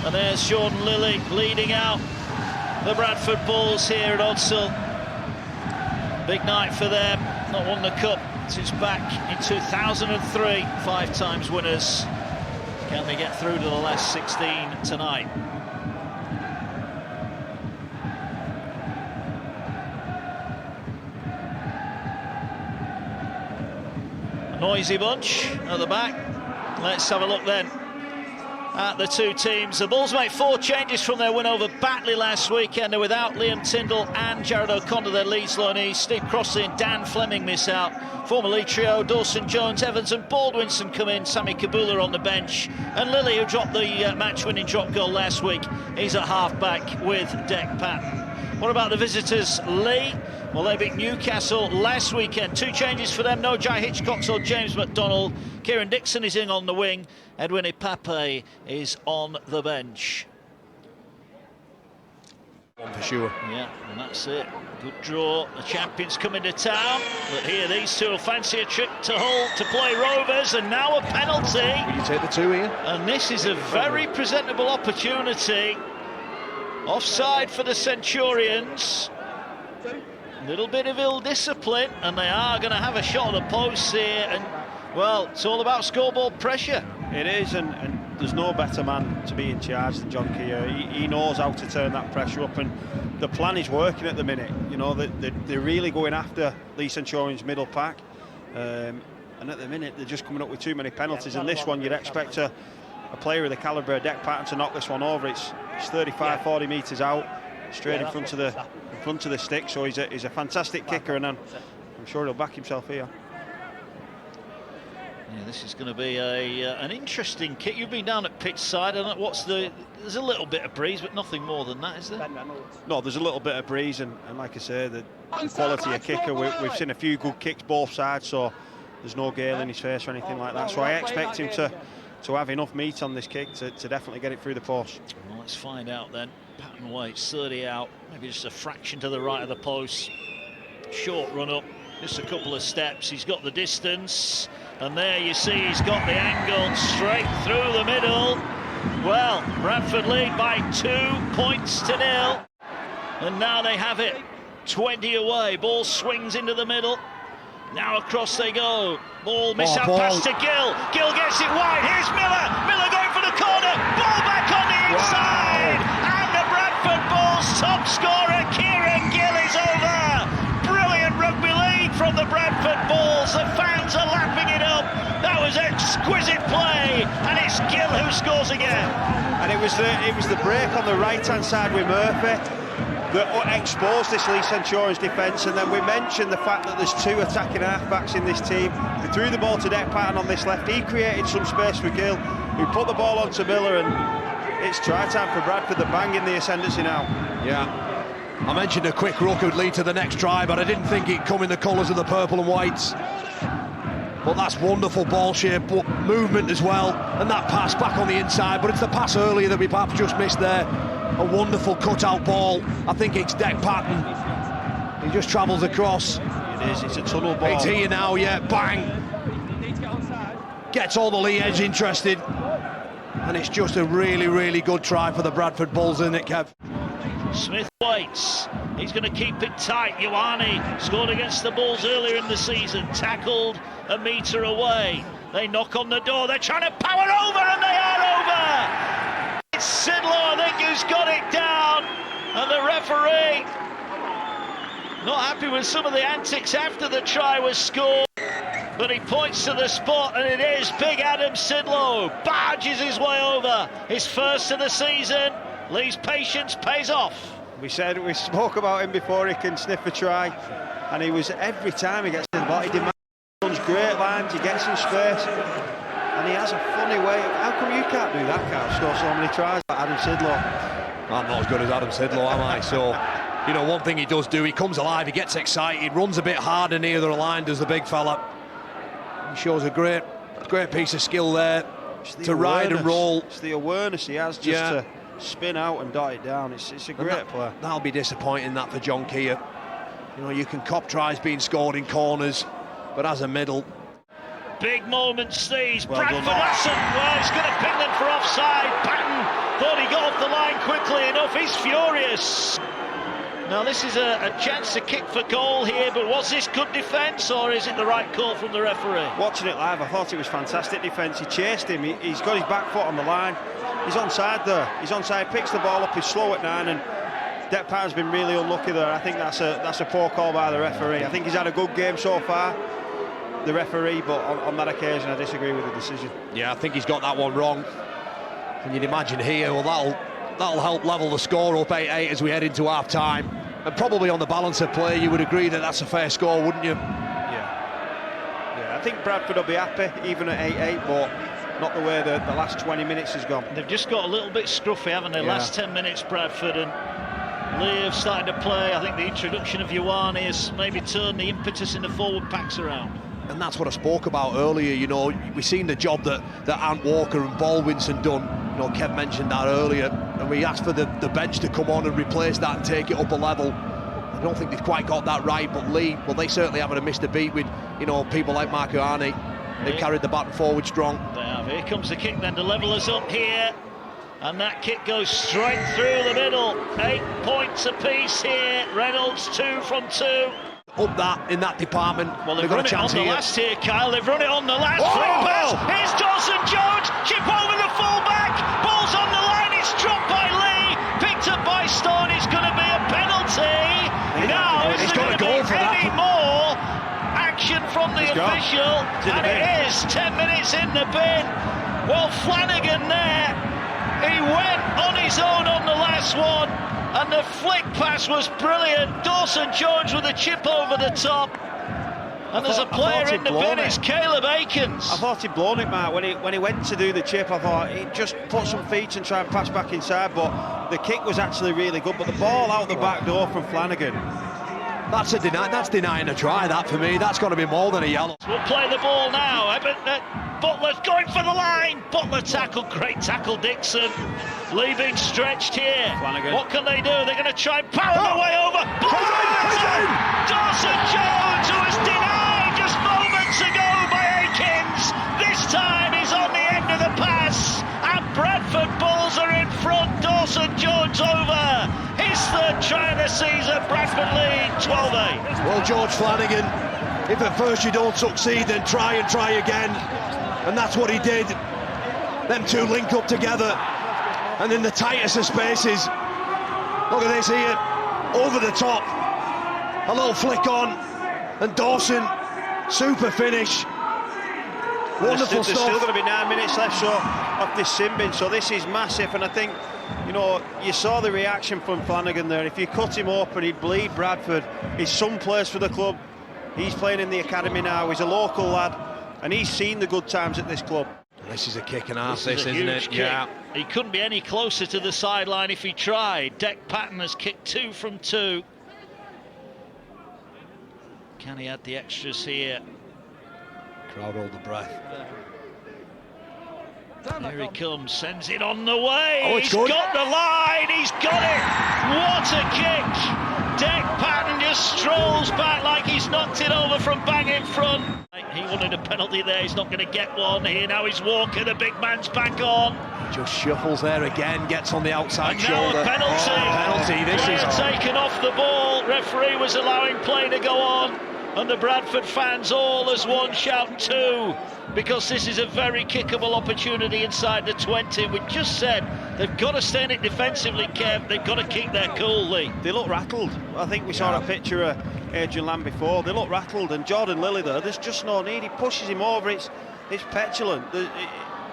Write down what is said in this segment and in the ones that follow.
And there's Jordan Lilly leading out the Bradford Bulls here at Odsal. Big night for them. Not won the cup since back in 2003. 5 times winners. Can they get through to the last 16 tonight? A noisy bunch at the back. Let's have a look then at the two teams. The Bulls make 4 changes from their win over Batley last weekend. They're without Liam Tyndall and Jared O'Connor, their Leeds loanees. Steve Crossley and Dan Fleming miss out. Former Leigh trio, Dawson Jones, Evans and Baldwinson come in. Sammy Kabula on the bench. And Lilly, who dropped the match-winning drop goal last week, he's at half-back with Deck Patton. What about the visitors, Leigh? Well, they beat Newcastle last weekend. 2 changes for them. No Jai Hitchcock or James Macdonald. Kieran Dixon is in on the wing. Edwin Ipape is on the bench. One for sure. Yeah, and that's it. Good draw. The champions come into town. But here, these two will fancy a trip to Hull to play Rovers. And now a penalty. Will you take the 2, Ian? And this is a very presentable opportunity. Offside for the Centurions. Little bit of ill discipline, and they are going to have a shot at the post here. And well, it's all about scoreboard pressure. It is, and there's no better man to be in charge than John Keir. He knows how to turn that pressure up, and the plan is working at the minute. You know, they're really going after Leigh Centurions' middle pack, and at the minute they're just coming up with too many penalties. And this one, you'd expect a player of the calibre of Deck Patton to knock this one over. It's 35-40 metres out, straight in front of the stick. So he's a fantastic kicker, and I'm sure he'll back himself here. Yeah, this is going to be an interesting kick. You've been down at pitch side. I don't know there's a little bit of breeze, but nothing more than that, is there? No, there's a little bit of breeze, and like I say, the quality of kicker. We've seen a few good kicks both sides, so there's no gale in his face or anything like that. So I expect him to have enough meat on this kick to definitely get it through the post. Well, let's find out then. Patton waits, 30 out, maybe just a fraction to the right of the post. Short run up, just a couple of steps. He's got the distance, and there you see he's got the angle straight through the middle. Well, Bradford lead by 2 points to 0, and now they have it 20 away. Ball swings into the middle. Now across they go. Ball miss out pass to Gill. Gill gets it wide. Here's Miller. Miller going for the corner. Ball back on the inside. And the Bradford Bulls top scorer Kieran Gill is over. Brilliant rugby league from the Bradford Bulls. The fans are lapping it up. That was exquisite play, and it's Gill who scores again. And it was the break on the right-hand side with Murphy that exposed this Leigh Centurions defence, and then we mentioned the fact that there's 2 attacking halfbacks in this team. They threw the ball to Deck Patton on this left. He created some space for Gill, who put the ball onto Miller, and it's try time for Bradford. They're banging the ascendancy now. Yeah. I mentioned a quick ruck would lead to the next try, but I didn't think it'd come in the colours of the purple and whites. But that's wonderful ball shape, but movement as well, and that pass back on the inside. But it's the pass earlier that we perhaps just missed there. A wonderful cut-out ball. I think it's Deck Patton. He just travels across. It is. It's a tunnel ball. It's here now. Yeah, bang. Gets all the Leigh edge interested, and it's just a really, really good try for the Bradford Bulls, isn't it, Kev? Smith waits. He's going to keep it tight. Ioane scored against the Bulls earlier in the season. Tackled a metre away. They knock on the door. They're trying to power over, and they are over. It's Sidlow, I think, who's got it down. And the referee not happy with some of the antics after the try was scored. But he points to the spot, and it is Big Adam Sidlow. Barges his way over. His first of the season. Leigh's patience pays off. We spoke about him before he can sniff a try, and he was, every time he gets in the ball, he demands, runs great lines, he gets in space, and he has a funny way. How come you can't do that, Carl? Score so many tries like Adam Sidlow? I'm not as good as Adam Sidlow, am I? So, you know, one thing he does do, he comes alive, he gets excited, runs a bit harder near the line, does the big fella. He shows a great piece of skill there to ride and roll. It's the awareness he has just to spin out and dot it down. It's a great play. That'll be disappointing, that, for John Keir. You know, you can cop tries being scored in corners, but as a middle. Big moments these. Bradford Hassan, well, he's going to ping them for offside. Patton Thought he got off the line quickly enough. He's furious. Now this is a chance to kick for goal here, but was this good defence or is it the right call from the referee? Watching it live, I thought it was fantastic defence. He chased him, he's got his back foot on the line. He's onside there. He's onside, picks the ball up, he's slow at 9, and Dec Patton's been really unlucky there. I think that's a poor call by the referee. I think he's had a good game so far, the referee, but on that occasion I disagree with the decision. Yeah, I think he's got that one wrong. And you'd imagine here, well, that'll help level the score up 8-8 as we head into half-time. And probably on the balance of play, you would agree that that's a fair score, wouldn't you? Yeah, I think Bradford will be happy, even at 8-8, but not the way the last 20 minutes has gone. They've just got a little bit scruffy, haven't they? Yeah. Last 10 minutes, Bradford, and Leigh have started to play. I think the introduction of Ioane has maybe turned the impetus in the forward packs around. And that's what I spoke about earlier, you know, we've seen the job that Ant Walker and Baldwinson done. You know, Kev mentioned that earlier, and we asked for the bench to come on and replace that and take it up a level. I don't think they've quite got that right, but Leigh, well, they certainly haven't missed a beat with, you know, people like Mark Ioane. They've carried the baton forward strong. They have. Here comes the kick then to level us up here, and that kick goes straight through the middle. 8 points apiece here. Reynolds 2 from 2. Up that in that department. Well, they've got run a chance it on here. the last here, Kyle. They've run it on the last. Oh! Flick pass. Here's Dawson Jones. Chip over the fullback. Ball's on the line. It's dropped by Leigh. Picked up by Stone. It's going to be a penalty. Now, is there going to be any more action from the official? And it is 10 minutes in the bin. Well, Flanagan there. He went on his own on the last one. And the flick pass was brilliant. Dawson Jones with a chip over the top. And there's a player in the bin, it's Caleb Akins. I thought he'd blown it, Mark. When he went to do the chip, I thought he'd just put some feet and try and pass back inside, but the kick was actually really good. But the ball out the back door from Flanagan. That's denying a try, that for me. That's got to be more than a yellow. We'll play the ball now. Butler's going for the line. Butler tackle, great tackle, Dixon. Leigh being stretched here. Flanagan. What can they do? They're going to try and power their way over. Dawson Jones, who was denied just moments ago by Akins. This time he's on the end of the pass. And Bradford Bulls are in front. Dawson Jones over. His third try of the season. Bradford lead 12-8. Well, George Flanagan, if at first you don't succeed, then try and try again. And that's what he did. Them two link up together. And in the tightest of spaces, look at this here, over the top, a little flick on, and Dawson, super finish. Wonderful stuff. There's still going to be 9 minutes left so of this sin bin, so this is massive, and I think, you know, you saw the reaction from Flanagan there. If you cut him open, he'd bleed Bradford. He's someplace for the club. He's playing in the academy now, he's a local lad, and he's seen the good times at this club. This is a kick and a half, This is isn't it? kick. Yeah. He couldn't be any closer to the sideline if he tried. Dec Patton has kicked 2 from 2. Can he add the extras here? Crowd hold the breath. Here he comes, sends it on the way. Oh, it's He's good. got the line, he's got it. What a kick. Dec Patton just strolls back like he's knocked it over from bang in front. He wanted a penalty there, he's not going to get one here. Now he's Walker, the big man's back on. Just shuffles there again, gets on the outside And shoulder. now a penalty. Penalty, this Player is taken off the ball. Referee was allowing play to go on. And the Bradford fans all as one shout 2, because this is a very kickable opportunity inside the 20. We just said they've got to stay in it defensively, Kev. They've got to keep their cool, Leigh. They look rattled. I think we saw a picture of Adrian Lamb before. They look rattled, and Jordan Lilly there, there's just no need. He pushes him over. It's petulant.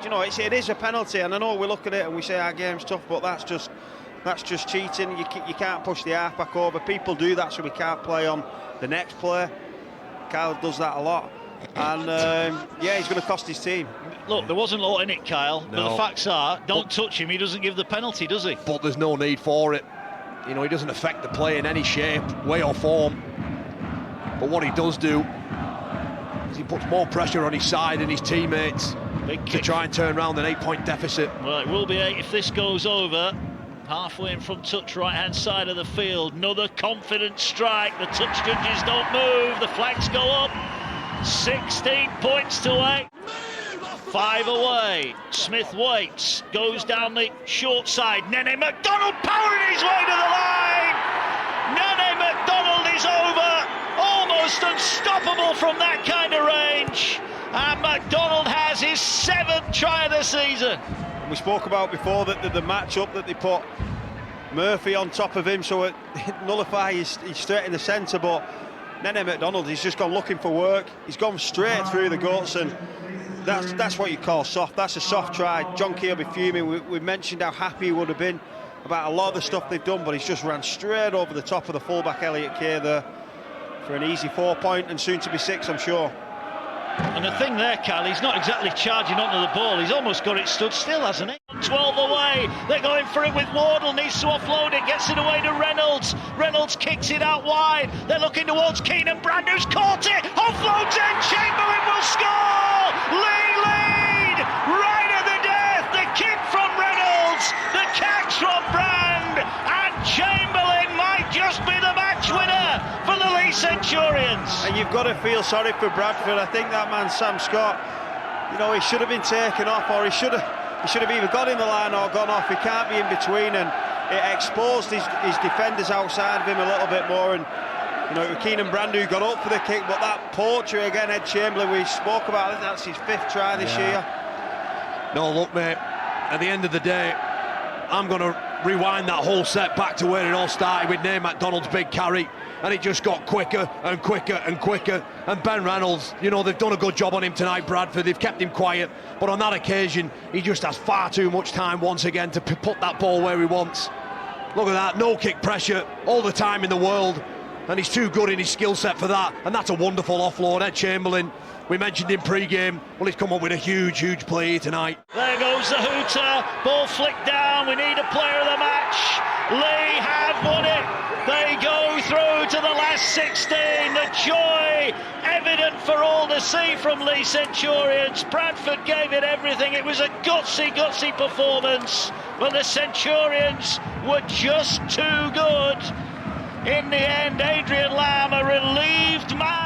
You know, it is a penalty, and I know we look at it and we say our game's tough, but that's just cheating. You can't push the half back over. People do that, so we can't play on the next player. Kyle does that a lot, and yeah, he's going to cost his team. Look, there wasn't a lot in it, Kyle, but No. the facts are, don't touch him, he doesn't give the penalty, does he? but there's no need for it. You know, he doesn't affect the play in any shape, way or form. But what he does do is he puts more pressure on his side and his teammates to try and turn around an 8-point deficit. Well, it will be 8 if this goes over. Halfway in front touch, right-hand side of the field. Another confident strike. The touch judges don't move. The flags go up. 16 points to 8. 5 away. Smith waits, goes down the short side. Nene Macdonald powering his way to the line. Nene Macdonald is over, almost unstoppable from that kind of range. And Macdonald has his 7th try of the season. We spoke about before that the match-up that they put Murphy on top of him, so it nullify his straight in the centre, but Nene Macdonald, he's just gone looking for work. He's gone straight through the guts, and that's what you call soft. That's a soft try. John Key will be fuming. We mentioned how happy he would have been about a lot of the stuff they've done, but he's just ran straight over the top of the fullback Elliot Kay there for an easy 4-point and soon to be 6, I'm sure. And the thing there, Cal, he's not exactly charging onto the ball. He's almost got it stood still, hasn't he? 12 away. They're going for it with Wardle. Needs to offload it. Gets it away to Reynolds. Reynolds kicks it out wide. They're looking towards Keenan Brand, who's caught it. Offloads in. Chamberlain will score. Leigh lead. Right at the death. The kick from Reynolds. The catch from Brand. And Chamberlain might just be the match winner for the Leigh Centurions. And you've got to feel sorry for Bradford. I think that man Sam Scott, you know, he should have been taken off, or he should have either got in the line or gone off. He can't be in between, and it exposed his defenders outside of him a little bit more. And you know, Keenan Brand who got up for the kick, but that poacher again, Ed Chamberlain, we spoke about, I think that's his 5th try this year. No, look, mate, at the end of the day, I'm going to rewind that whole set back to where it all started with Nate Macdonald's big carry, and it just got quicker and quicker and quicker. And Ben Reynolds, you know, they've done a good job on him tonight, Bradford. They've kept him quiet, but on that occasion he just has far too much time once again to put that ball where he wants. Look at that, no kick pressure all the time in the world, and he's too good in his skill set for that. And that's a wonderful offload. Ed Chamberlain, we mentioned in pre-game, well, he's come up with a huge play tonight. There goes the hooter, ball flicked down, we need a player of the match. Leigh have won it. They go through to the last 16. The joy evident for all to see from Leigh Centurions. Bradford gave it everything. It was a gutsy performance, but the Centurions were just too good. In the end, Adrian Lamb, a relieved man.